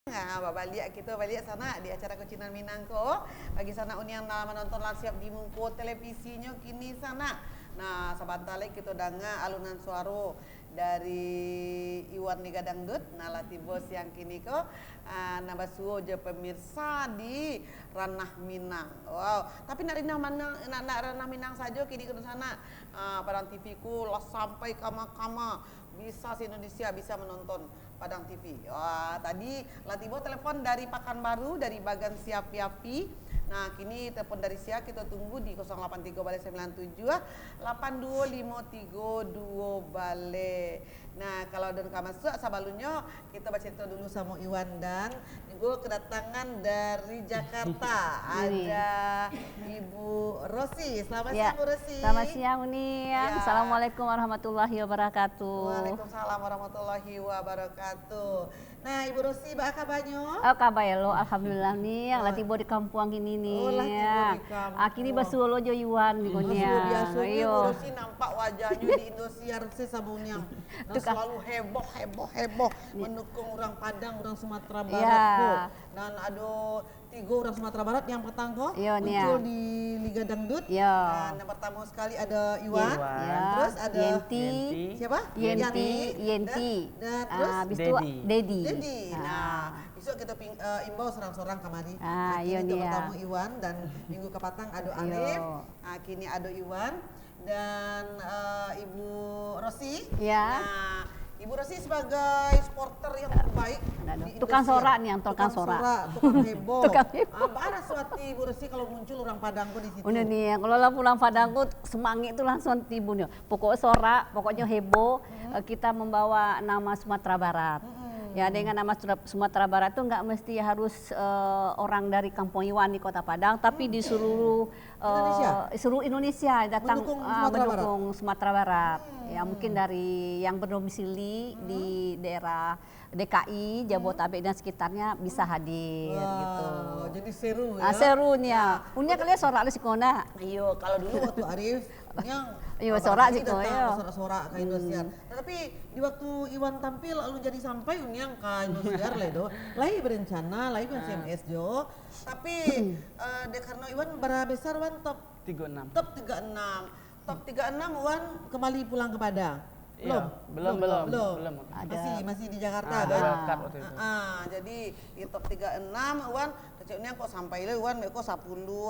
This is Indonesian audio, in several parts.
Nah, balik kita balik sana di acara Kucinan Minang ko. Bagi sana uniang na menonton live siap di mungko televisinya kini sana. Nah, sebentar lagi kita dengar alunan suara dari Iwan Liga Dangdut. Nah, latih bos yang kini ko nabasuo je pemirsa di Ranah Minang. Wow, tapi nak Ranah Minang saja kini ke sana. Padang TV ku lah sampai kama-kama bisa se Indonesia bisa menonton Padang TV. Wah, tadi Latibo telepon dari Pekanbaru dari Bagan Siapi. Nah, kini telepon dari Siak kita tunggu di 083 balik 97 82532 balik. Nah, kalau dan masuk sabalunyo kita baca cerita dulu sama Iwan dan gue kedatangan dari Jakarta. Ada Ibu Rosi. Selamat siang Bu Rosi. Selamat siang Uni. Ya. Assalamualaikum warahmatullahi wabarakatuh. Waalaikumsalam warahmatullahi wabarakatuh. Nah, Ibu Rosi, apa kabarnya? Oh, kabar lo, alhamdulillah nih. Yang latibo di kampung ini nih. Oh, latibo di kampung. Kini basuh lo jo Iwan di konya. Biasanya Ibu Rosi nampak wajahnya di Indosiar sesamunya. Nah, selalu heboh mendukung orang Padang, orang Sumatera Barat. Dan ada 3 orang Sumatera Barat yang pertama muncul di Liga Dangdut. Dan yang pertama sekali ada Iwan. Terus ada Yenti. Siapa? Yenti. Dan terus habis itu Dedi. Nah, besok kita imbau seorang-seorang kamari. Iya Kini pertama Iwan dan minggu kepatang ada Alif. Kini ada Iwan dan Ibu Rosi. Nah, Ibu Rosi sebagai supporter yang terbaik tukang sorak nih, yang tukang sorak, tukang heboh. Apa suatu Ibu Rosi kalau muncul orang Padangku di situ? Udah nih, kalau lah pulang Padangku semangat itu langsung timbulnya. Pokoknya sorak, pokoknya heboh. Kita membawa nama Sumatera Barat. Ya, dengan nama Sumatera Barat itu nggak mesti harus orang dari Kampung Iwan di Kota Padang, tapi di seluruh Indonesia datang mendukung Sumatera Barat. Ya, mungkin dari yang berdomisili di daerah DKI, Jabodetabek dan sekitarnya bisa hadir gitu. Jadi seru ya. Serunya. Unya kalian sorak lu sikona. Iya, kalau dulu waktu Arif yang sorak sih kok ya. Sorak ke Indosiar. Tapi di waktu Iwan tampil lalu jadi sampai uniang ke Indosiar ledo. Lai berencana, lai kan CMS jo. Tapi karena Iwan berapa besar Wan top 36. Top 36. Top 36 Wan kembali pulang ke Padang. Belum. Masih di Jakarta kan? Jadi di top 36 Wan kecilnya kok sampai le Wan kok 10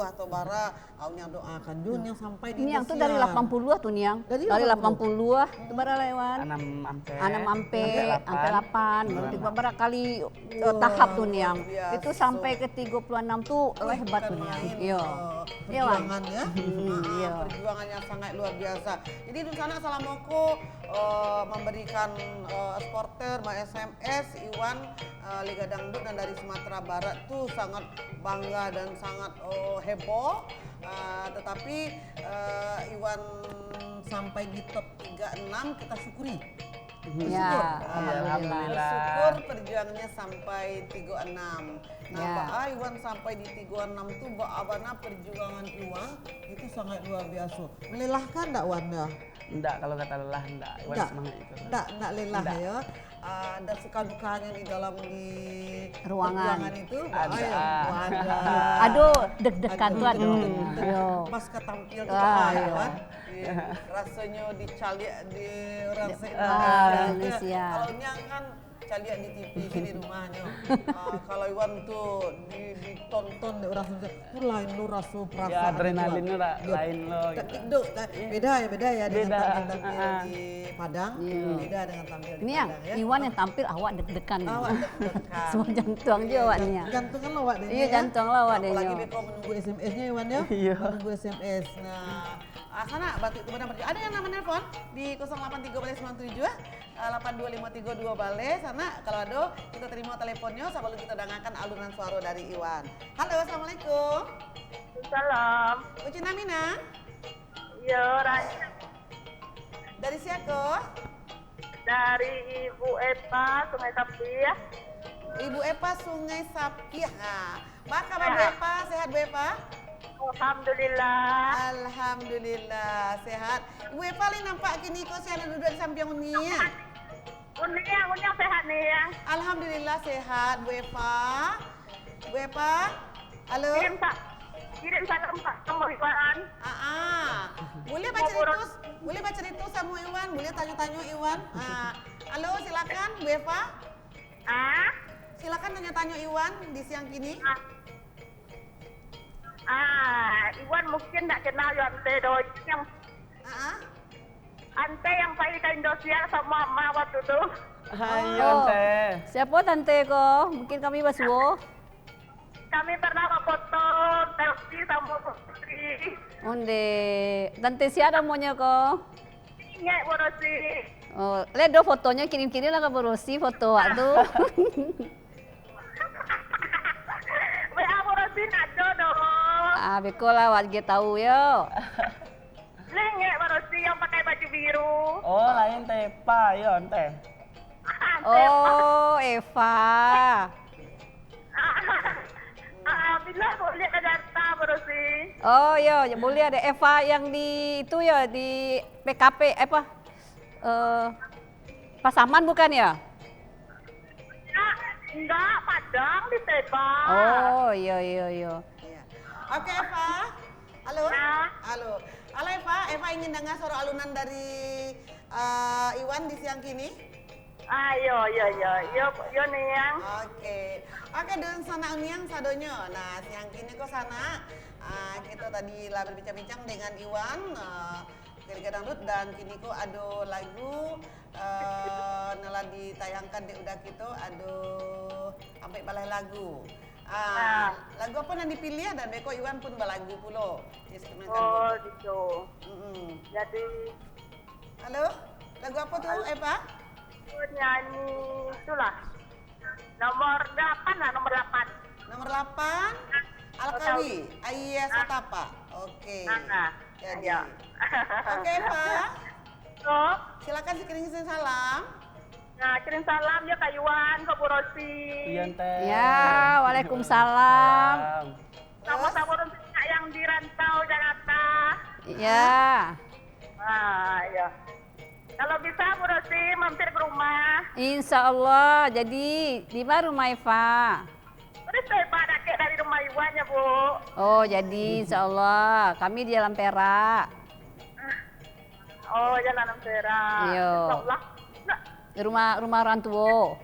atau bara aunya doakan Jun yang sampai di Niang tuh dari 80 tuh Niang. Dari 80 itu bara lewan. 6 ampe 8 beberapa kali tahap tuh Niang. Itu sampai ke 36 tuh hebat tuh Niang. Iya. Perjuangan ya. Perjuangannya sangat luar biasa. Jadi di sana Salamoko memberikan supporter SMS Iwan Liga Dangdut dan dari Sumatera Barat tuh sangat bangga dan sangat heboh. Tetapi Iwan sampai di top 36 kita syukuri. Alhamdulillah. Bersyukur perjuangannya sampai 36. Nah, Iwan sampai di 36 tuh abana perjuangan Iwan itu sangat luar biasa. Melelahkan enggak Wan ya? Enggak, kalau kata lelah enggak. Iwan semangat itu. Enggak lelah ya. Ada suka dukanya di dalam ruangan itu ada. Aduh, deg-degan tuh aduh. Pas ketampil tuh kan. Rasanya dicalik di orang Indonesia. Kalau Nyang kan caliak di TV di rumahnya. Kalau Iwan tuh ditonton di orang Indonesia, itu lain lo rasa perasaan. Ya, adrenalinnya lain lo. Gitu. Beda ya dengan tampil di Padang. Beda dengan tampil di Padang ya. Iwan yang tampil awak deg-degan. Awak deg-degan. Semua jantung dia awaknya. Jantungan lo awak deh. Iya, jantung lo awak deh. Apalagi beko menunggu SMS-nya Iwan ya. Iya. Menunggu SMS. Nah, sana batu itu benar. Ada yang nama nelpon di 083 balik 97 82532 balik sana. Kalau ada kita terima teleponnya sebelum kita dengarkan alunan suara dari Iwan. Halo, assalamualaikum. Salam. Ucina Mina. Iya, Rani. Dari siapa? Dari Ibu Eva Sungai Sapia. Ibu Eva Sungai Sapia. Baka Bu Eva, sehat Bu Eva? Alhamdulillah. Alhamdulillah sehat. Ibu Eva li nampak kini kok saya duduk di samping Unia. Unyang sehat nih yang. Alhamdulillah sehat, Bu Eva. Bu Eva, halo. Kirim salam sama Iwan. Boleh baca itu sama Iwan, boleh tanya-tanya Iwan. Halo, silakan Bu Eva. Silakan tanya-tanya Iwan di siang kini. Iwan mungkin tak kenal yo ante doi yang ante yang pakai ke Indosiar sama Mama waktu itu. Ayo, Teh. Siapa tante ko? Mungkin kami basuh. Kami pernah foto selfie sama Putri. Onde, tante siapa namanya ko? Ingat Borosi. Oh, lihat do fotonya kirim-kirim lah ke Borosi foto waktu. WA Borosi ada dong. Beko lah wajib tahu yo. Ingat Borosi yang pakai baju biru. Oh, lain Tepa, yon Teh. Oh, Eva. Bila boleh ke Jakarta Borosi. Oh, yo, ya boleh ada Eva yang di itu ya di PKP apa? Pasaman bukan ya? Enggak, Padang di Tebang. Oh, iya. Iya. Oke Eva. Halo. Halo. Halo Eva. Eva ingin dengar suara alunan dari Iwan di siang kini. Yo nih yang. Oke, dan sana uniang sadonyo. Nah, siang kini kok sana kita tadi lah berbincang-bincang dengan Iwan Gerga Dangdut dan kini kok ada lagu nela ditayangkan di udah gitu sampai balai lagu. Lagu apa yang dipilih dan beko Iwan pun balagu pulo. Oh, gitu. Jadi halo, lagu apa tuh Eva? Nyanyi itulah nomor 8 lah, nomor 8. Nomor 8 Alkawi Ayah Satapa. Oke. Jadi. Oke Eva. Silakan kirim salam. Nah, kirim salam ya Kak Iwan, ke Bu Rosi. Iya, Teh. Ya, waalaikumsalam. Sama Borosi yang di rantau Jakarta. Ya. Ya. Kalau bisa Bu Rosi mampir ke rumah. Insya Allah. Jadi di mana rumah Eva? Udah saya pada dari rumah Iwan ya Bu. Oh, jadi insya Allah kami di Jalan Perak. Oh, Jalan Ampera. Iya. Insya Allah. Di rumah orang tua.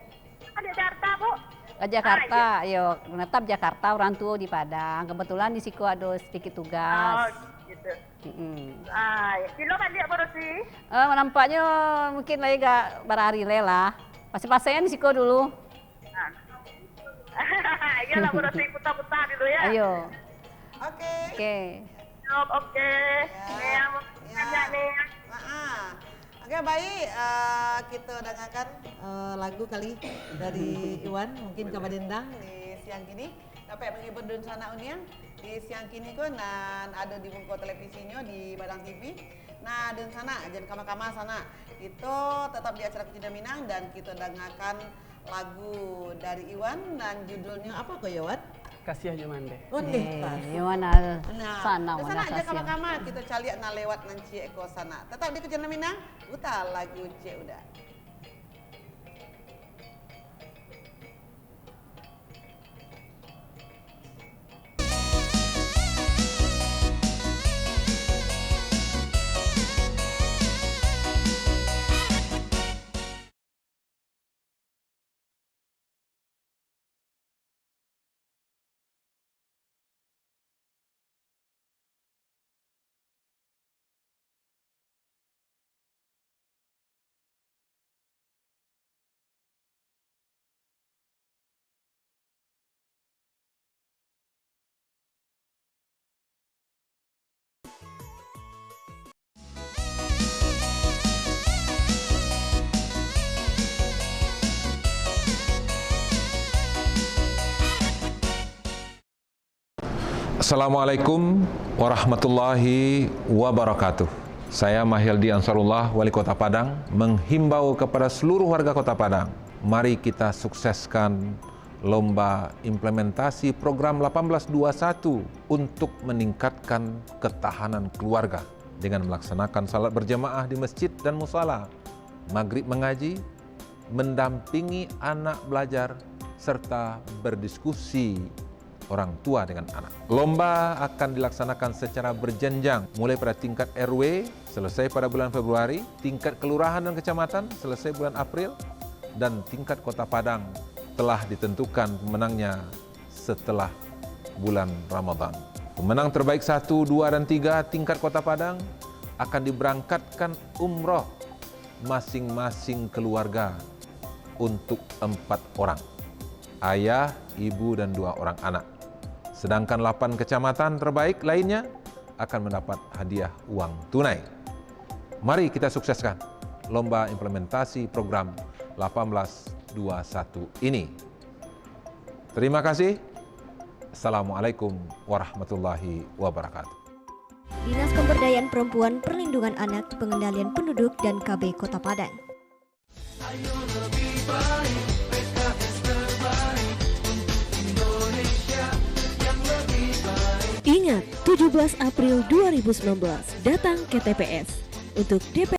Ada Jakarta Bu. Ke Jakarta, yo menetap Jakarta, orang tua di Padang. Kebetulan di situ ada sedikit tugas. Gitu. Mm-mm. Kilo kan dia Bu Rosi? Nampaknya mungkin lagi gak berhari lah. Pasti-pastinya di situ dulu. Iyalah Bu Rosi, putar-putar dulu ya. Ayo. Oke. Oke. Nih yang nanya nih. Oke, baik. Kita dengarkan lagu kali dari Iwan, mungkin ke Badendang di siang kini. Dapat menghibur dun sana uniang di siang kini ko nan ada di muka televisinya di Badang TV. Nah, dun sana jangan kama-kama sana. Kita tetap di acara Kucina Minang dan kita dengarkan lagu dari Iwan dan judulnya apa kok Iwan? Kasih aja mande. Gimana sana Sana mana aja kasih. kama-kama kita cari na lewat nanci eko sana. Tetap di Kucina Minang, uta lagu C udah. Assalamualaikum warahmatullahi wabarakatuh. Saya Mahyildi Ansarullah, Wali Kota Padang, menghimbau kepada seluruh warga Kota Padang, mari kita sukseskan lomba implementasi program 1821 untuk meningkatkan ketahanan keluarga dengan melaksanakan salat berjamaah di masjid dan musala, maghrib mengaji, mendampingi anak belajar, serta berdiskusi orang tua dengan anak. Lomba akan dilaksanakan secara berjenjang, mulai pada tingkat RW selesai pada bulan Februari, tingkat kelurahan dan kecamatan selesai bulan April, dan tingkat Kota Padang telah ditentukan pemenangnya setelah bulan Ramadan. Pemenang terbaik 1, 2, dan 3 tingkat Kota Padang akan diberangkatkan umroh masing-masing keluarga untuk 4 orang, ayah, ibu, dan 2 orang anak. Sedangkan 8 kecamatan terbaik lainnya akan mendapat hadiah uang tunai. Mari kita sukseskan lomba implementasi program 1821 ini. Terima kasih. Assalamualaikum warahmatullahi wabarakatuh. Dinas Pemberdayaan Perempuan, Perlindungan Anak, Pengendalian Penduduk, dan KB Kota Padang. Ingat, 17 April 2019, datang ke TPS untuk DP